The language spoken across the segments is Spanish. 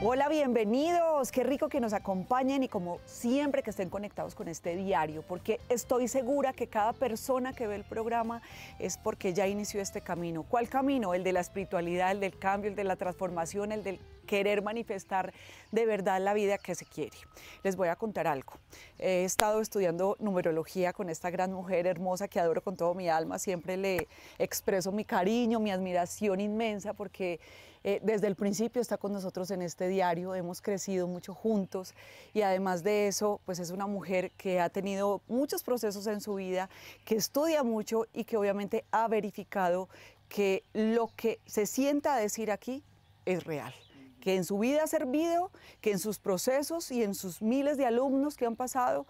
Hola, bienvenidos. Qué rico que nos acompañen y como siempre que estén conectados con este diario, porque estoy segura que cada persona que ve el programa es porque ya inició este camino. ¿Cuál camino? El de la espiritualidad, el del cambio, el de la transformación, el del querer manifestar de verdad la vida que se quiere. Les voy a contar algo. He estado estudiando numerología con esta gran mujer hermosa que adoro con todo mi alma. Siempre le expreso mi cariño, mi admiración inmensa porque desde el principio está con nosotros en este diario, hemos crecido mucho juntos y además de eso, pues es una mujer que ha tenido muchos procesos en su vida, que estudia mucho y que obviamente ha verificado que lo que se sienta a decir aquí es real, que en su vida ha servido, que en sus procesos y en sus miles de alumnos que han pasado,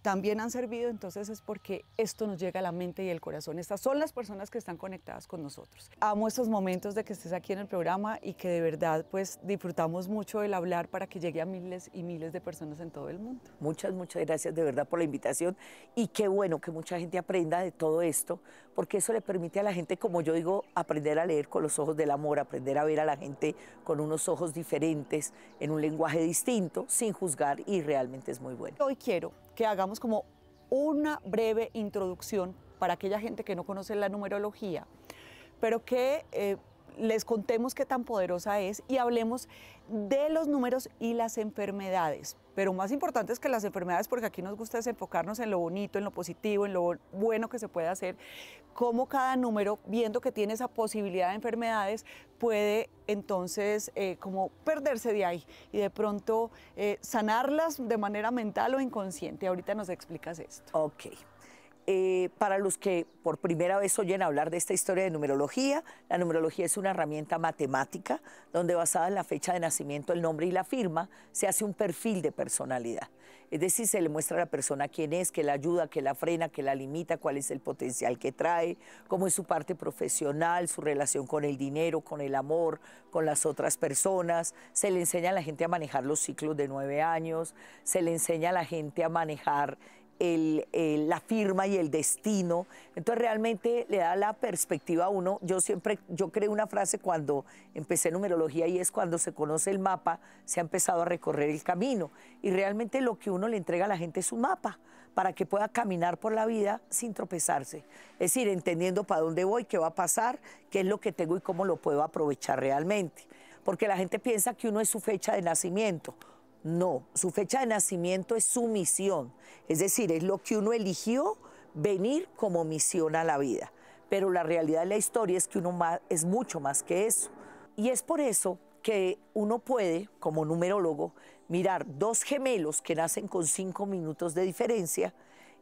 también han servido, entonces es porque esto nos llega a la mente y el corazón. Estas son las personas que están conectadas con nosotros. Amo estos momentos de que estés aquí en el programa y que de verdad pues disfrutamos mucho el hablar para que llegue a miles y miles de personas en todo el mundo. Muchas gracias de verdad por la invitación y qué bueno que mucha gente aprenda de todo esto, porque eso le permite a la gente, como yo digo, aprender a leer con los ojos del amor, aprender a ver a la gente con unos ojos diferentes, en un lenguaje distinto, sin juzgar, y realmente es muy bueno. Hoy quiero que hagamos como una breve introducción para aquella gente que no conoce la numerología, pero que les contemos qué tan poderosa es y hablemos de los números y las enfermedades. Pero más importante es que las enfermedades, porque aquí nos gusta enfocarnos en lo bonito, en lo positivo, en lo bueno que se puede hacer, cómo cada número, viendo que tiene esa posibilidad de enfermedades, puede entonces como perderse de ahí y de pronto sanarlas de manera mental o inconsciente. Ahorita nos explicas esto. Ok. Para los que por primera vez oyen hablar de esta historia de numerología, la numerología es una herramienta matemática donde, basada en la fecha de nacimiento, el nombre y la firma, se hace un perfil de personalidad. Es decir, se le muestra a la persona quién es, qué la ayuda, qué la frena, qué la limita, cuál es el potencial que trae, cómo es su parte profesional, su relación con el dinero, con el amor, con las otras personas. Se le enseña a la gente a manejar los ciclos de 9 años, se le enseña a la gente a manejar la firma y el destino. Entonces realmente le da la perspectiva a uno. Yo creé una frase cuando empecé numerología y es: cuando se conoce el mapa, se ha empezado a recorrer el camino. Y realmente lo que uno le entrega a la gente es un mapa para que pueda caminar por la vida sin tropezarse. Es decir, entendiendo para dónde voy, qué va a pasar, qué es lo que tengo y cómo lo puedo aprovechar realmente. Porque la gente piensa que uno es su fecha de nacimiento. No, su fecha de nacimiento es su misión, es decir, es lo que uno eligió venir como misión a la vida. Pero la realidad de la historia es que uno es mucho más que eso. Y es por eso que uno puede, como numerólogo, mirar dos gemelos que nacen con 5 minutos de diferencia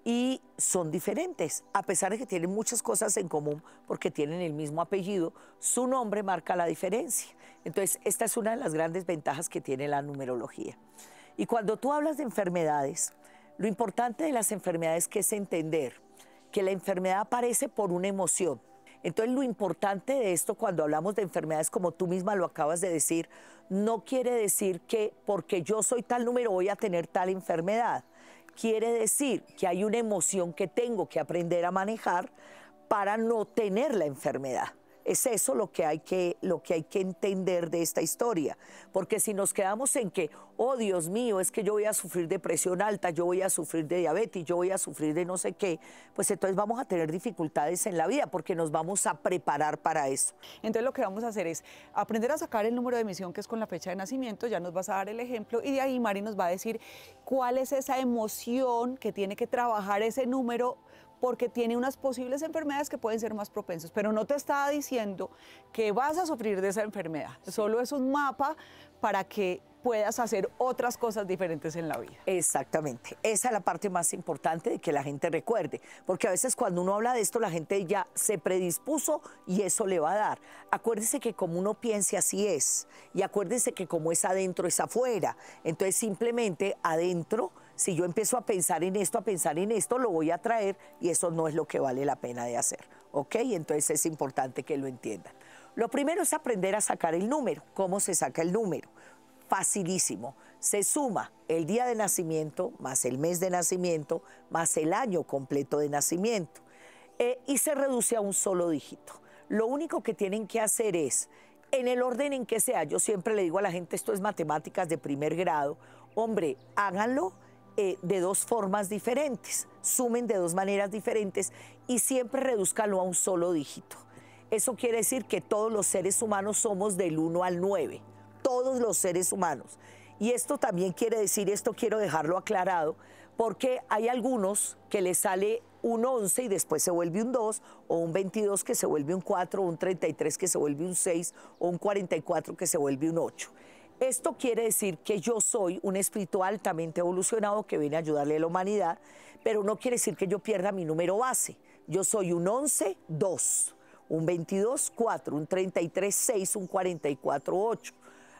y son diferentes, a pesar de que tienen muchas cosas en común porque tienen el mismo apellido, su nombre marca la diferencia. Entonces, esta es una de las grandes ventajas que tiene la numerología. Y cuando tú hablas de enfermedades, lo importante de las enfermedades es entender que la enfermedad aparece por una emoción. Entonces, lo importante de esto, cuando hablamos de enfermedades, como tú misma lo acabas de decir, no quiere decir que porque yo soy tal número voy a tener tal enfermedad. Quiere decir que hay una emoción que tengo que aprender a manejar para no tener la enfermedad. Es eso lo que hay que entender de esta historia. Porque si nos quedamos en que, oh Dios mío, es que yo voy a sufrir de presión alta, yo voy a sufrir de diabetes, yo voy a sufrir de no sé qué, pues entonces vamos a tener dificultades en la vida porque nos vamos a preparar para eso. Entonces lo que vamos a hacer es aprender a sacar el número de emisión, que es con la fecha de nacimiento. Ya nos vas a dar el ejemplo y de ahí Mari nos va a decir cuál es esa emoción que tiene que trabajar ese número, porque tiene unas posibles enfermedades que pueden ser más propensos, pero no te está diciendo que vas a sufrir de esa enfermedad. Sí. Solo es un mapa para que puedas hacer otras cosas diferentes en la vida. Exactamente. Esa es la parte más importante de que la gente recuerde, porque a veces cuando uno habla de esto, la gente ya se predispuso y eso le va a dar. Acuérdese que como uno piense, así es, y acuérdese que como es adentro, es afuera. Entonces simplemente adentro, si yo empiezo a pensar en esto, lo voy a traer y eso no es lo que vale la pena de hacer, ¿ok? Entonces es importante que lo entiendan. Lo primero es aprender a sacar el número. ¿Cómo se saca el número? Facilísimo. Se suma el día de nacimiento más el mes de nacimiento más el año completo de nacimiento y se reduce a un solo dígito. Lo único que tienen que hacer es en el orden en que sea. Yo siempre le digo a la gente, esto es matemáticas de primer grado. Hombre, háganlo de dos formas diferentes, sumen de dos maneras diferentes y siempre redúzcanlo a un solo dígito. Eso quiere decir que todos los seres humanos somos del 1 al 9, todos los seres humanos. Y esto también quiere decir, esto quiero dejarlo aclarado, porque hay algunos que les sale un 11 y después se vuelve un 2, o un 22 que se vuelve un 4, o un 33 que se vuelve un 6, o un 44 que se vuelve un 8. Esto quiere decir que yo soy un espíritu altamente evolucionado que viene a ayudarle a la humanidad, pero no quiere decir que yo pierda mi número base. Yo soy un 11, 2, un 22, 4, un 33, 6, un 44, 8.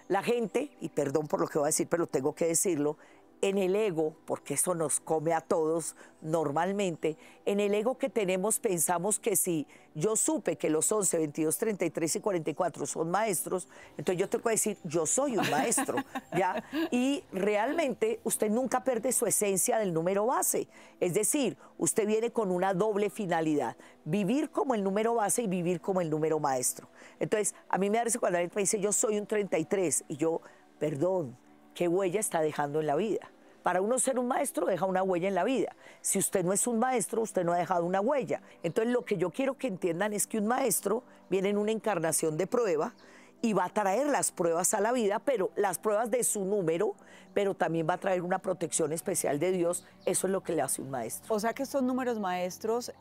La gente, y perdón por lo que voy a decir, pero tengo que decirlo, en el ego, porque eso nos come a todos normalmente, en el ego que tenemos pensamos que si yo supe que los 11, 22, 33 y 44 son maestros, entonces yo tengo que decir, yo soy un maestro, ¿ya? Y realmente usted nunca pierde su esencia del número base, es decir, usted viene con una doble finalidad, vivir como el número base y vivir como el número maestro. Entonces, a mí me da risa cuando la gente me dice, yo soy un 33, y yo, perdón, ¿qué huella está dejando en la vida? Para uno ser un maestro deja una huella en la vida. Si usted no es un maestro, usted no ha dejado una huella. Entonces lo que yo quiero que entiendan es que un maestro viene en una encarnación de prueba y va a traer las pruebas a la vida, pero las pruebas de su número, pero también va a traer una protección especial de Dios. Eso es lo que le hace un maestro. O sea que estos números maestros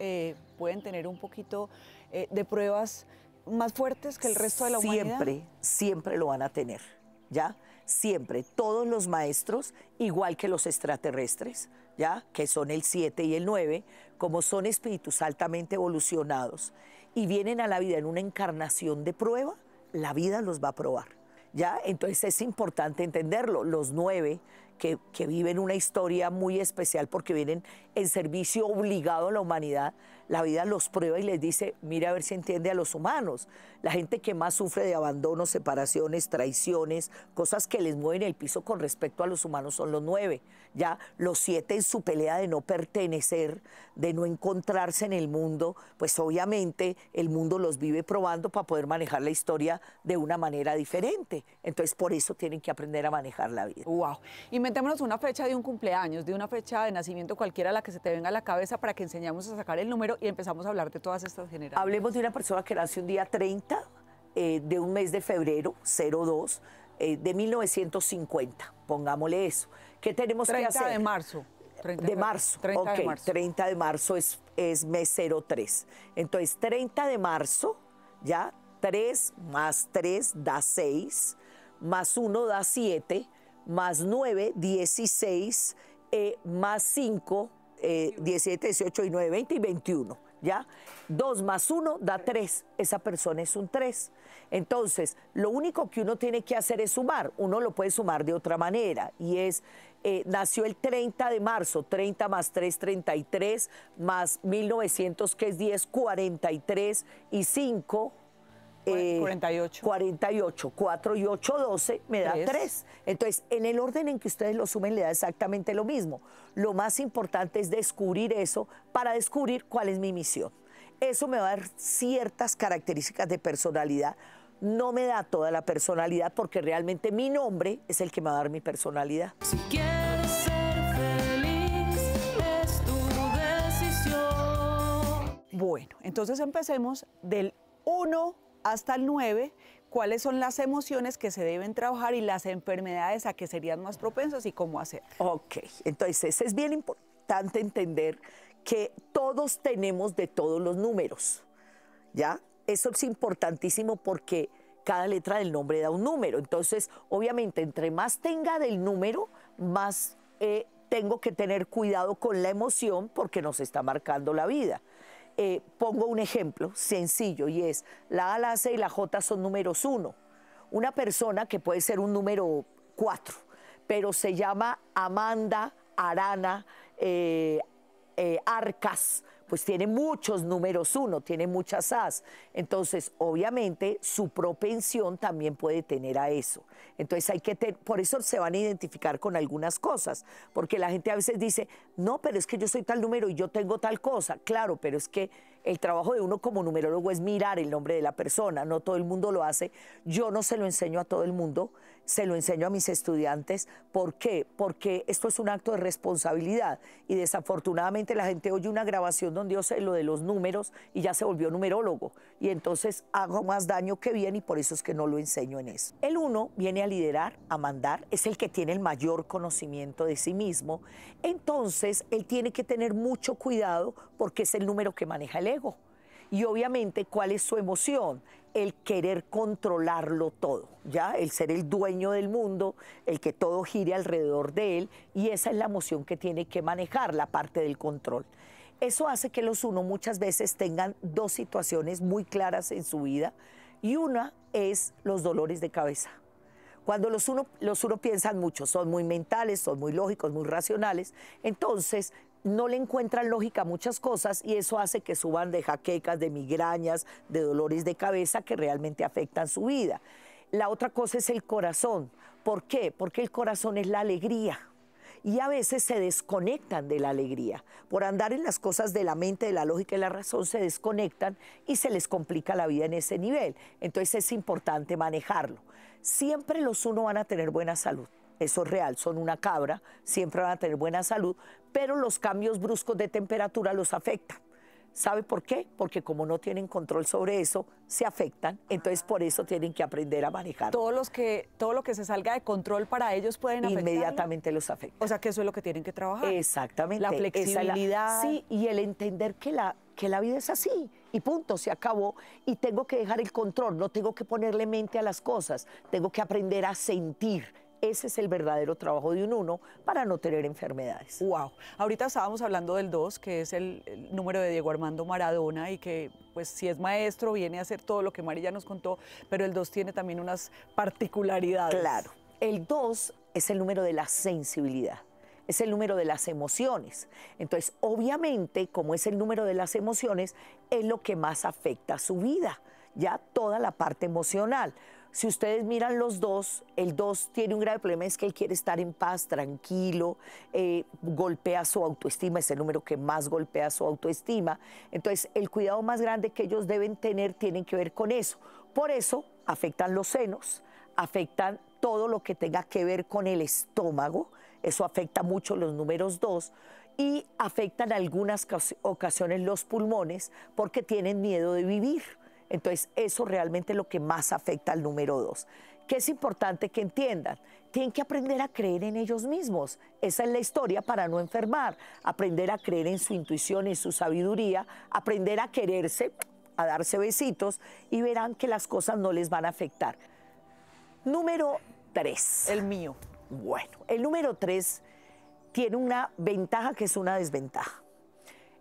pueden tener un poquito de pruebas más fuertes que el resto de la humanidad. Siempre lo van a tener, ¿ya? Siempre, todos los maestros, igual que los extraterrestres, ¿ya? Que son el 7 y el 9, como son espíritus altamente evolucionados y vienen a la vida en una encarnación de prueba, la vida los va a probar, ¿ya? Entonces es importante entenderlo. Los 9 que viven una historia muy especial porque vienen en servicio obligado a la humanidad, la vida los prueba y les dice, mira a ver si entiende a los humanos. La gente que más sufre de abandono, separaciones, traiciones, cosas que les mueven el piso con respecto a los humanos son los 9. Ya los 7 en su pelea de no pertenecer, de no encontrarse en el mundo, pues obviamente el mundo los vive probando para poder manejar la historia de una manera diferente. Entonces por eso tienen que aprender a manejar la vida. Wow. Inventémonos una fecha de un cumpleaños, de una fecha de nacimiento cualquiera, la que se te venga a la cabeza para que enseñemos a sacar el número y empezamos a hablar de todas estas generaciones. Hablemos de una persona que nació un día 30 de un mes de febrero, 02, de 1950, pongámosle eso. ¿Qué tenemos que hacer? 30 de marzo. 30 de marzo. 30 de marzo. 30 de marzo es mes 03. Entonces, 30 de marzo, ya, 3 más 3 da 6, más 1 da 7, más 9, 16, más 5, 17, 18, 19, 20 y 21, ¿ya? 2 más 1 da 3, esa persona es un 3. Entonces, lo único que uno tiene que hacer es sumar. Uno lo puede sumar de otra manera y es, nació el 30 de marzo, 30 más 3, 33, más 1900, que es 10, 43 y 5... 48. 48, 4 y 8, 12, me da 3. Entonces, en el orden en que ustedes lo sumen, le da exactamente lo mismo. Lo más importante es descubrir eso para descubrir cuál es mi misión. Eso me va a dar ciertas características de personalidad. No me da toda la personalidad porque realmente mi nombre es el que me va a dar mi personalidad. Si quieres ser feliz, es tu decisión. Bueno, entonces empecemos del 1 hasta el 9, cuáles son las emociones que se deben trabajar y las enfermedades a que serían más propensas y cómo hacer. Ok, entonces es bien importante entender que todos tenemos de todos los números, ¿ya? Eso es importantísimo porque cada letra del nombre da un número. Entonces, obviamente, entre más tenga del número, más tengo que tener cuidado con la emoción porque nos está marcando la vida. Pongo un ejemplo sencillo y es, la A, la C y la J son números 1. Una persona que puede ser un número 4, pero se llama Amanda, Arana, Arcas, pues tiene muchos números 1, tiene muchas As. Entonces, obviamente, su propensión también puede tener a eso. Entonces, por eso se van a identificar con algunas cosas, porque la gente a veces dice, no, pero es que yo soy tal número y yo tengo tal cosa. Claro, pero es que El trabajo de uno como numerólogo es mirar el nombre de la persona, no todo el mundo lo hace. Yo no se lo enseño a todo el mundo, se lo enseño a mis estudiantes. ¿Por qué? Porque esto es un acto de responsabilidad y desafortunadamente la gente oye una grabación donde yo sé lo de los números y ya se volvió numerólogo y entonces hago más daño que bien y por eso es que no lo enseño en eso. El 1 viene a liderar, a mandar, es el que tiene el mayor conocimiento de sí mismo, entonces él tiene que tener mucho cuidado porque es el número que maneja el ego. Y obviamente, ¿cuál es su emoción? El querer controlarlo todo, ¿ya? El ser el dueño del mundo, el que todo gire alrededor de él, y esa es la emoción que tiene que manejar, la parte del control. Eso hace que los 1 muchas veces tengan 2 situaciones muy claras en su vida, y una es los dolores de cabeza. Cuando los uno piensan mucho, son muy mentales, son muy lógicos, muy racionales, entonces no le encuentran lógica a muchas cosas y eso hace que suban de jaquecas, de migrañas, de dolores de cabeza que realmente afectan su vida. La otra cosa es el corazón. ¿Por qué? Porque el corazón es la alegría. Y a veces se desconectan de la alegría. Por andar en las cosas de la mente, de la lógica y la razón, se desconectan y se les complica la vida en ese nivel. Entonces es importante manejarlo. Siempre los 1 van a tener buena salud. Eso es real, son una cabra, siempre van a tener buena salud, pero los cambios bruscos de temperatura los afectan. ¿Sabe por qué? Porque como no tienen control sobre eso, se afectan, entonces por eso tienen que aprender a manejarlo. Todo lo que se salga de control para ellos pueden afectar. Inmediatamente los afecta. O sea, que eso es lo que tienen que trabajar. Exactamente. La flexibilidad. Sí, y el entender que la vida es así y punto, se acabó y tengo que dejar el control, no tengo que ponerle mente a las cosas, tengo que aprender a sentir. Ese es el verdadero trabajo de un 1 para no tener enfermedades. Wow. Ahorita estábamos hablando del 2, que es el número de Diego Armando Maradona y que, pues, si es maestro, viene a hacer todo lo que Mari ya nos contó, pero el 2 tiene también unas particularidades. Claro. El 2 es el número de la sensibilidad. Es el número de las emociones. Entonces, obviamente, como es el número de las emociones, es lo que más afecta a su vida, ya toda la parte emocional. Si ustedes miran los 2, el 2 tiene un grave problema, es que él quiere estar en paz, tranquilo, golpea su autoestima, es el número que más golpea su autoestima. Entonces, el cuidado más grande que ellos deben tener tiene que ver con eso. Por eso, afectan los senos, afectan todo lo que tenga que ver con el estómago, eso afecta mucho los números 2, y afectan en algunas ocasiones los pulmones porque tienen miedo de vivir. Entonces, eso realmente es lo que más afecta al número 2. Que es importante que entiendan, tienen que aprender a creer en ellos mismos. Esa es la historia para no enfermar. Aprender a creer en su intuición, en su sabiduría, aprender a quererse, a darse besitos y verán que las cosas no les van a afectar. Número 3. El mío. Bueno, el número 3 tiene una ventaja que es una desventaja.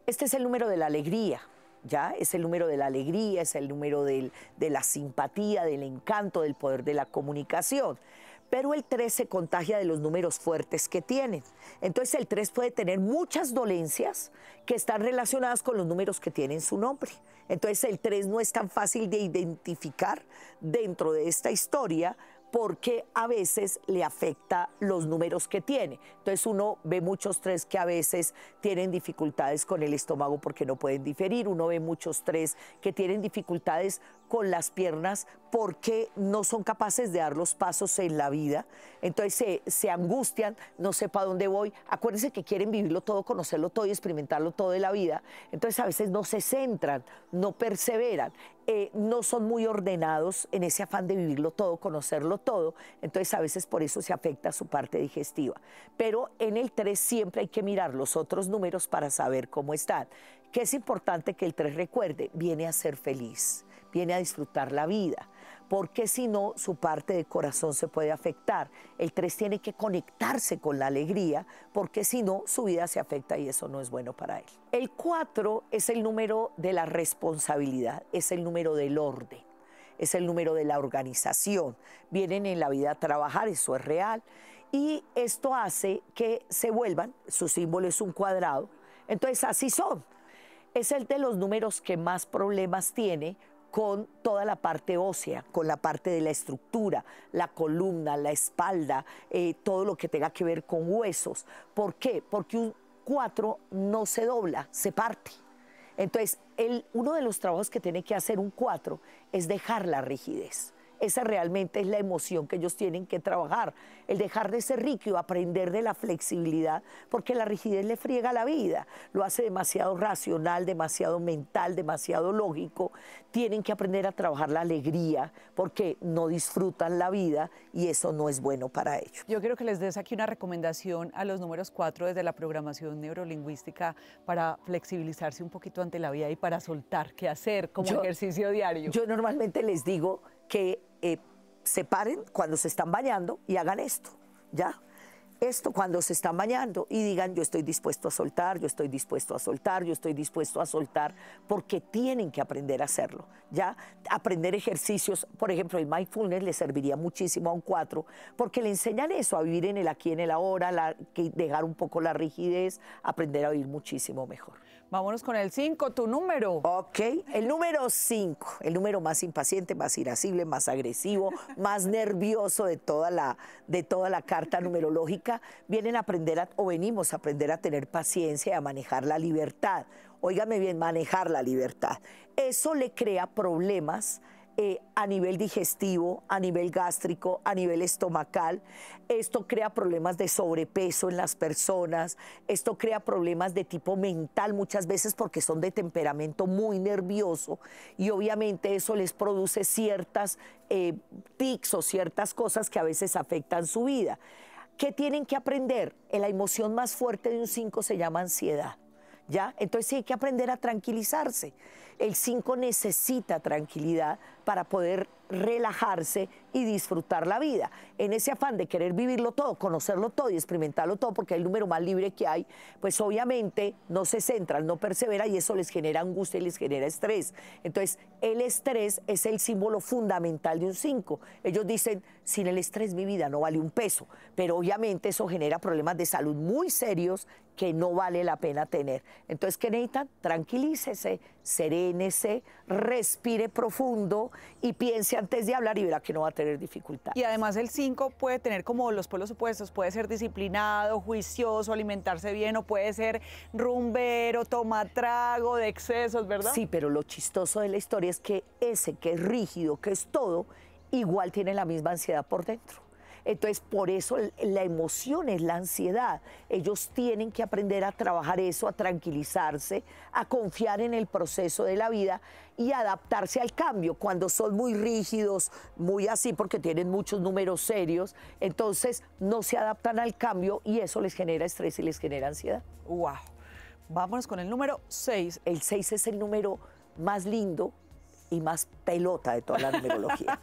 Este es el número de la alegría. ¿Ya? Es el número de la alegría, es el número de la simpatía, del encanto, del poder de la comunicación. Pero el 3 se contagia de los números fuertes que tienen. Entonces el 3 puede tener muchas dolencias que están relacionadas con los números que tienen su nombre. Entonces el 3 no es tan fácil de identificar dentro de esta historia porque a veces le afecta los números que tiene. Entonces uno ve muchos 3 que a veces tienen dificultades con el estómago porque no pueden digerir, uno ve muchos 3 que tienen dificultades con las piernas porque no son capaces de dar los pasos en la vida. Entonces se angustian, no sé para dónde voy. Acuérdense que quieren vivirlo todo, conocerlo todo y experimentarlo todo de la vida. Entonces a veces no se centran, no perseveran. No son muy ordenados en ese afán de vivirlo todo, conocerlo todo, entonces a veces por eso se afecta su parte digestiva. Pero en el 3 siempre hay que mirar los otros números para saber cómo están. Que es importante que el 3 recuerde, viene a ser feliz, viene a disfrutar la vida, porque si no, su parte de corazón se puede afectar. El 3 tiene que conectarse con la alegría, porque si no, su vida se afecta y eso no es bueno para él. El 4 es el número de la responsabilidad, es el número del orden, es el número de la organización. Vienen en la vida a trabajar, eso es real, y esto hace que se vuelvan, su símbolo es un cuadrado, entonces así son. Es el de los números que más problemas tiene con toda la parte ósea, con la parte de la estructura, la columna, la espalda, todo lo que tenga que ver con huesos. ¿Por qué? Porque un 4 no se dobla, se parte. Entonces, uno de los trabajos que tiene que hacer un 4 es dejar la rigidez. Esa realmente es la emoción que ellos tienen que trabajar, el dejar de ser rígido, aprender de la flexibilidad, porque la rigidez le friega la vida, lo hace demasiado racional, demasiado mental, demasiado lógico. Tienen que aprender a trabajar la alegría, porque no disfrutan la vida y eso no es bueno para ellos. Yo quiero que les des aquí una recomendación a los números 4 desde la programación neurolingüística para flexibilizarse un poquito ante la vida y para soltar, qué hacer como ejercicio diario. Yo normalmente les digo que se paren cuando se están bañando y hagan esto, ¿ya? Esto cuando se están bañando y digan, yo estoy dispuesto a soltar, yo estoy dispuesto a soltar, yo estoy dispuesto a soltar, porque tienen que aprender a hacerlo, ¿ya? Aprender ejercicios, por ejemplo, el mindfulness le serviría muchísimo a un 4, porque le enseñan eso, a vivir en el aquí, en el ahora, dejar un poco la rigidez, aprender a vivir muchísimo mejor. Vámonos con el 5, tu número. Ok, el número 5, el número más impaciente, más irascible, más agresivo, más nervioso de toda la carta numerológica, venimos a aprender a tener paciencia y a manejar la libertad. Óigame bien, manejar la libertad. Eso le crea problemas a nivel digestivo, a nivel gástrico, a nivel estomacal. Esto crea problemas de sobrepeso en las personas, esto crea problemas de tipo mental muchas veces porque son de temperamento muy nervioso y obviamente eso les produce ciertas tics o ciertas cosas que a veces afectan su vida. ¿Qué tienen que aprender? La emoción más fuerte de un 5 se llama ansiedad, ¿ya? Entonces sí hay que aprender a tranquilizarse. El 5 necesita tranquilidad para poder relajarse y disfrutar la vida. En ese afán de querer vivirlo todo, conocerlo todo y experimentarlo todo, porque es el número más libre que hay, pues obviamente no se centran, no persevera y eso les genera angustia y les genera estrés. Entonces, el estrés es el símbolo fundamental de un 5. Ellos dicen, sin el estrés mi vida no vale un peso, pero obviamente eso genera problemas de salud muy serios que no vale la pena tener. Entonces, ¿qué necesitan? Tranquilícese, serénese, respire profundo y piense antes de hablar y verá que no va a tener dificultad. Y además el 5 puede tener como los polos opuestos, puede ser disciplinado, juicioso, alimentarse bien, o puede ser rumbero, tomatrago, de excesos, ¿verdad? Sí, pero lo chistoso de la historia es que ese que es rígido, que es todo, igual tiene la misma ansiedad por dentro. Entonces, por eso la emoción es la ansiedad. Ellos tienen que aprender a trabajar eso, a tranquilizarse, a confiar en el proceso de la vida y adaptarse al cambio. Cuando son muy rígidos, muy así, porque tienen muchos números serios, entonces no se adaptan al cambio y eso les genera estrés y les genera ansiedad. ¡Wow! Vámonos con el número 6. El 6 es el número más lindo y más pelota de toda la numerología.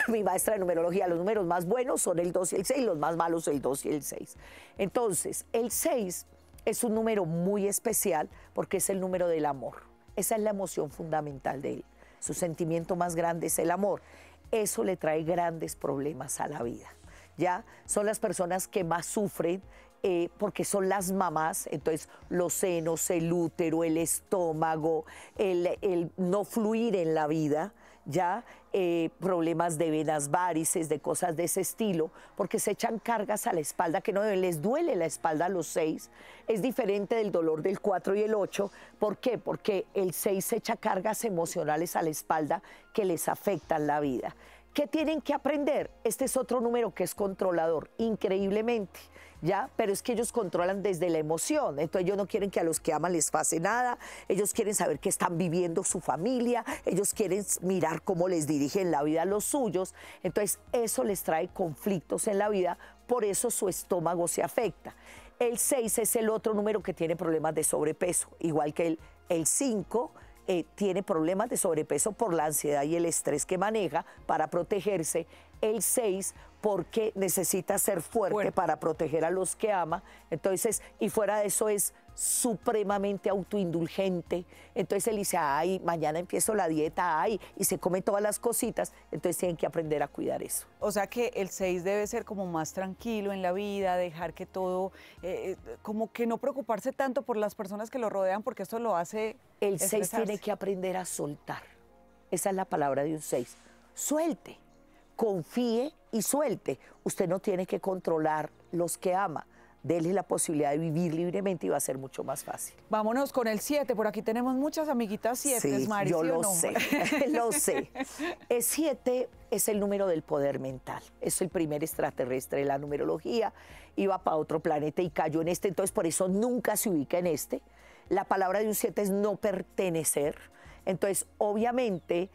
Mi maestra de numerología, los números más buenos son el 2 y el 6, los más malos el 2 y el 6. Entonces, el 6 es un número muy especial porque es el número del amor. Esa es la emoción fundamental de él. Su sentimiento más grande es el amor. Eso le trae grandes problemas a la vida. ¿Ya? Son las personas que más sufren porque son las mamás, entonces los senos, el útero, el estómago, el no fluir en la vida, ya problemas de venas varices, de cosas de ese estilo, porque se echan cargas a la espalda que no deben, les duele la espalda a los 6, es diferente del dolor del 4 y el 8, ¿por qué? Porque el 6 se echa cargas emocionales a la espalda que les afectan la vida. ¿Qué tienen que aprender? Este es otro número que es controlador, increíblemente, ¿ya? Pero es que ellos controlan desde la emoción, entonces ellos no quieren que a los que aman les pase nada, ellos quieren saber qué están viviendo su familia, ellos quieren mirar cómo les dirigen la vida a los suyos, entonces eso les trae conflictos en la vida, por eso su estómago se afecta. El 6 es el otro número que tiene problemas de sobrepeso, igual que el 5, tiene problemas de sobrepeso por la ansiedad y el estrés que maneja para protegerse. El 6 porque necesita ser fuerte para proteger a los que ama. Entonces, y fuera de eso es supremamente autoindulgente. Entonces él dice, ay, mañana empiezo la dieta, ay, y se come todas las cositas. Entonces tienen que aprender a cuidar eso. O sea que el 6 debe ser como más tranquilo en la vida, dejar que todo, como que no preocuparse tanto por las personas que lo rodean, porque esto lo hace El 6 estresarse. tiene que aprender a soltar. Esa es la palabra de un 6. Suelte, confíe y suelte. Usted no tiene que controlar los que ama. Denle la posibilidad de vivir libremente y va a ser mucho más fácil. Vámonos con el 7. Por aquí tenemos muchas amiguitas 7, Sí, Mari, yo ¿sí o lo no? sé, lo sé. El 7 es el número del poder mental. Es el primer extraterrestre de la numerología. Iba para otro planeta y cayó en este, entonces por eso nunca se ubica en este. La palabra de un 7 es no pertenecer. Entonces, obviamente,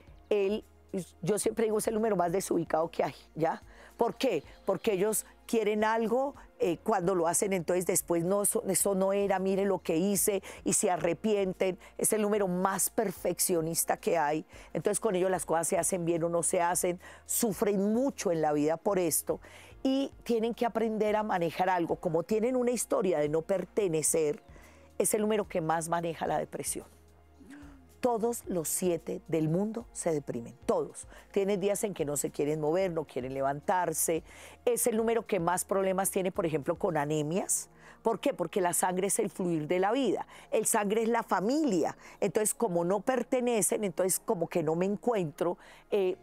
yo siempre digo, es el número más desubicado que hay, ¿ya? ¿Por qué? Porque ellos quieren algo, cuando lo hacen, entonces después no, eso no era, mire lo que hice, y se arrepienten. Es el número más perfeccionista que hay. Entonces con ellos las cosas se hacen bien o no se hacen, sufren mucho en la vida por esto, y tienen que aprender a manejar algo. Como tienen una historia de no pertenecer, es el número que más maneja la depresión. Todos los 7 del mundo se deprimen, todos. Tienen días en que no se quieren mover, no quieren levantarse. Es el número que más problemas tiene, por ejemplo, con anemias. ¿Por qué? Porque la sangre es el fluir de la vida. El sangre es la familia. Entonces, como no pertenecen, entonces como que no me encuentro.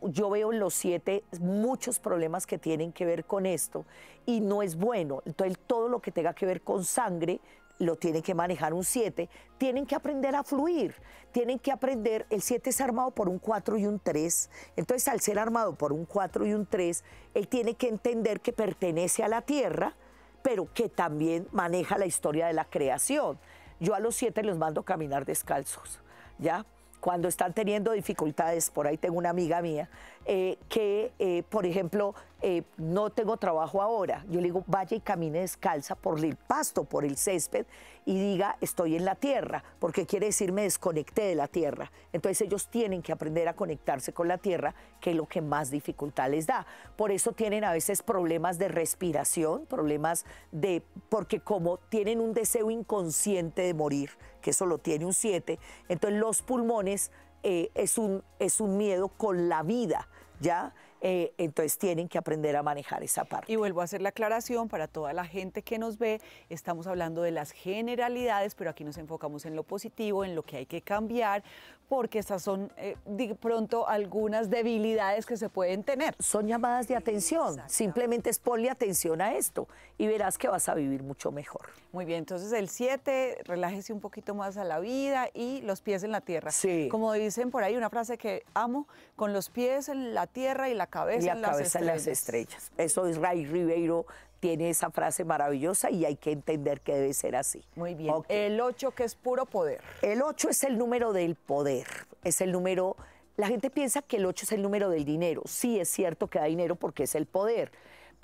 Yo veo en los 7 muchos problemas que tienen que ver con esto y no es bueno. Entonces, todo lo que tenga que ver con sangre lo tiene que manejar un 7, tienen que aprender a fluir, tienen que aprender, el 7 es armado por un 4 y un 3, entonces al ser armado por un 4 y un 3, él tiene que entender que pertenece a la tierra, pero que también maneja la historia de la creación. Yo a los 7 los mando a caminar descalzos, ¿ya? Cuando están teniendo dificultades, por ahí tengo una amiga mía por ejemplo, no tengo trabajo ahora. Yo le digo, vaya y camine descalza por el pasto, por el césped, y diga, estoy en la tierra, porque quiere decir me desconecté de la tierra. Entonces ellos tienen que aprender a conectarse con la tierra, que es lo que más dificultad les da. Por eso tienen a veces problemas de respiración, porque como tienen un deseo inconsciente de morir, que eso lo tiene un 7, entonces los pulmones es un miedo con la vida, ¿ya? Entonces tienen que aprender a manejar esa parte. Y vuelvo a hacer la aclaración para toda la gente que nos ve, estamos hablando de las generalidades, pero aquí nos enfocamos en lo positivo, en lo que hay que cambiar, porque estas son de pronto algunas debilidades que se pueden tener. Son llamadas de atención, simplemente es ponle atención a esto y verás que vas a vivir mucho mejor. Muy bien, entonces el 7, relájese un poquito más a la vida y los pies en la tierra. Sí. Como dicen por ahí, una frase que amo, con los pies en la tierra y la cabeza, en las estrellas. Eso es Ray Ribeiro, tiene esa frase maravillosa y hay que entender que debe ser así. Muy bien. Okay. El 8, que es puro poder. El 8 es el número del poder, es el número... La gente piensa que el 8 es el número del dinero. Sí, es cierto que da dinero porque es el poder,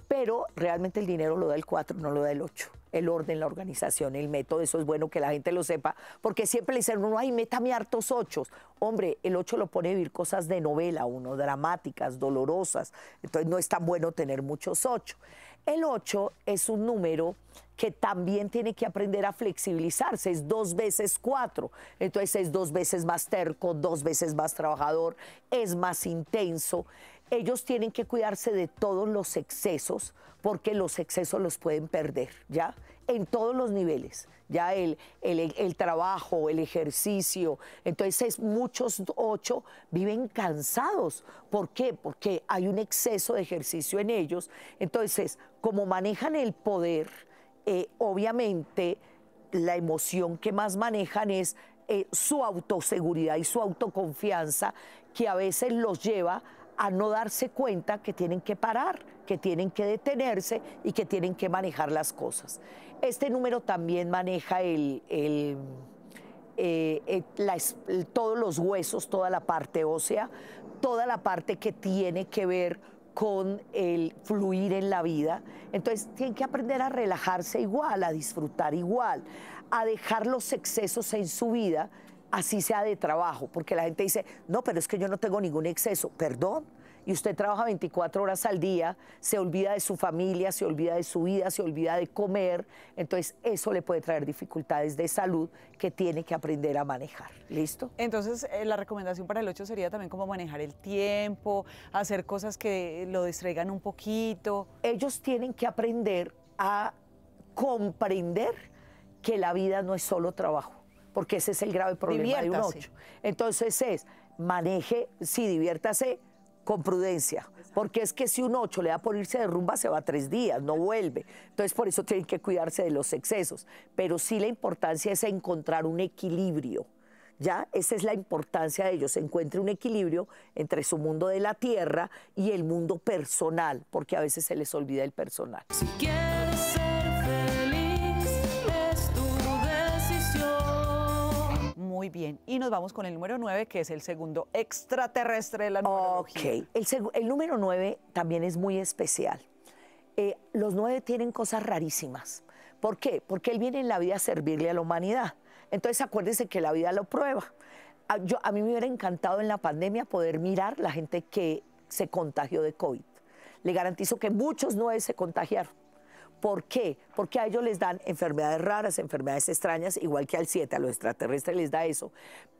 pero realmente el dinero lo da el 4, no lo da el 8. El orden, la organización, el método, eso es bueno que la gente lo sepa, porque siempre le dicen, uno, ay, métame hartos 8. Hombre, el 8 lo pone a vivir cosas de novela, uno, dramáticas, dolorosas, entonces no es tan bueno tener muchos 8. El 8 es un número que también tiene que aprender a flexibilizarse, es 2 veces 4, entonces es 2 veces más terco, 2 veces más trabajador, es más intenso. Ellos tienen que cuidarse de todos los excesos, porque los excesos los pueden perder, ¿ya? En todos los niveles, ya el trabajo, el ejercicio. Entonces muchos 8 viven cansados. ¿Por qué? Porque hay un exceso de ejercicio en ellos. Entonces, como manejan el poder, obviamente la emoción que más manejan es su autoseguridad y su autoconfianza, que a veces los lleva a no darse cuenta que tienen que parar, que tienen que detenerse y que tienen que manejar las cosas. Este número también maneja todos los huesos, toda la parte ósea, toda la parte que tiene que ver con el fluir en la vida. Entonces tienen que aprender a relajarse igual, a disfrutar igual, a dejar los excesos en su vida, así sea de trabajo, porque la gente dice, no, pero es que yo no tengo ningún exceso. Perdón, y usted trabaja 24 horas al día, se olvida de su familia, se olvida de su vida, se olvida de comer, entonces eso le puede traer dificultades de salud que tiene que aprender a manejar. ¿Listo? Entonces, la recomendación para el 8 sería también como manejar el tiempo, hacer cosas que lo distraigan un poquito. Ellos tienen que aprender a comprender que la vida no es solo trabajo, porque ese es el grave problema de un 8. Entonces maneje, sí, diviértase con prudencia, porque es que si un 8 le da por irse de rumba, se va 3 días, no vuelve. Entonces, por eso tienen que cuidarse de los excesos. Pero sí la importancia es encontrar un equilibrio, ¿ya? Esa es la importancia de ellos, encuentre un equilibrio entre su mundo de la tierra y el mundo personal, porque a veces se les olvida el personal. Si quieres ser feliz, es tu decisión. Muy bien. Y nos vamos con el número 9, que es el segundo extraterrestre de la numerología. Ok, el número 9 también es muy especial. Los 9 tienen cosas rarísimas. ¿Por qué? Porque él viene en la vida a servirle a la humanidad. Entonces acuérdense que la vida lo prueba. A mí me hubiera encantado en la pandemia poder mirar la gente que se contagió de COVID. Le garantizo que muchos 9 se contagiaron. ¿Por qué? Porque a ellos les dan enfermedades raras, enfermedades extrañas, igual que al 7, a los extraterrestres les da eso.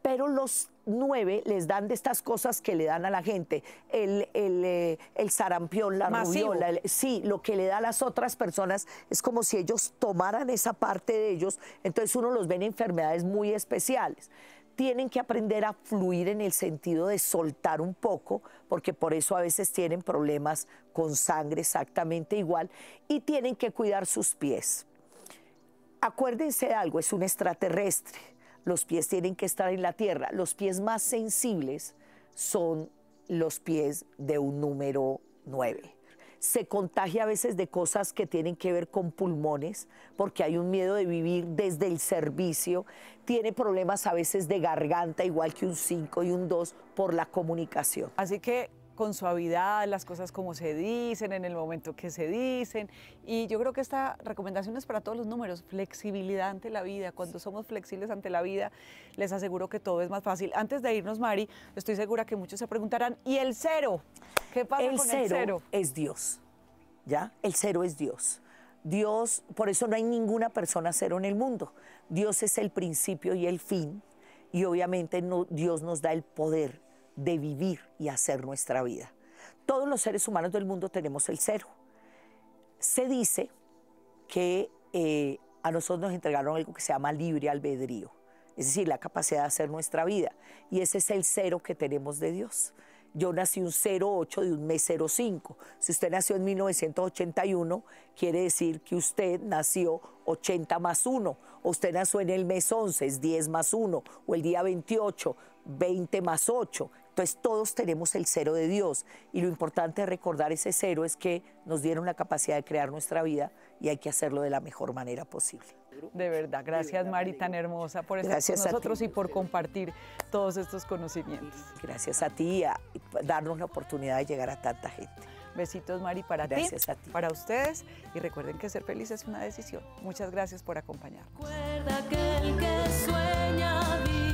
Pero los 9 les dan de estas cosas que le dan a la gente, el sarampión, la Masivo. rubiola, sí, lo que le da a las otras personas es como si ellos tomaran esa parte de ellos, entonces uno los ve en enfermedades muy especiales. Tienen que aprender a fluir en el sentido de soltar un poco, porque por eso a veces tienen problemas con sangre exactamente igual, y tienen que cuidar sus pies. Acuérdense de algo, es un extraterrestre, los pies tienen que estar en la tierra, los pies más sensibles son los pies de un número 9. Se contagia a veces de cosas que tienen que ver con pulmones, porque hay un miedo de vivir desde el servicio. Tiene problemas a veces de garganta, igual que un 5 y un 2, por la comunicación. Así que con suavidad, las cosas como se dicen, en el momento que se dicen. Y yo creo que esta recomendación es para todos los números, flexibilidad ante la vida. Cuando somos flexibles ante la vida, les aseguro que todo es más fácil. Antes de irnos, Mari, estoy segura que muchos se preguntarán, ¿y el 0? ¿Qué pasa con el 0? Es Dios, ¿ya? El 0 es Dios. Dios, por eso no hay ninguna persona 0 en el mundo. Dios es el principio y el fin, y obviamente Dios nos da el poder de vivir y hacer nuestra vida. Todos los seres humanos del mundo tenemos el 0. Se dice que a nosotros nos entregaron algo que se llama libre albedrío, es decir, la capacidad de hacer nuestra vida, y ese es el 0 que tenemos de Dios. Yo nací un 08 de un mes 05. Si usted nació en 1981, quiere decir que usted nació 80 más 1, o usted nació en el mes 11, es 10 más 1, o el día 28, 20 más 8. Entonces todos tenemos el 0 de Dios, y lo importante de recordar ese 0 es que nos dieron la capacidad de crear nuestra vida y hay que hacerlo de la mejor manera posible. De verdad, gracias Mari, tan hermosa, por estar Gracias con a nosotros ti. y por compartir todos estos conocimientos. Gracias a ti y darnos la oportunidad de llegar a tanta gente. Besitos, Mari, para Gracias a ti. para ustedes, y recuerden que ser feliz es una decisión. Muchas gracias por acompañarnos. Recuerda que el que sueña vive.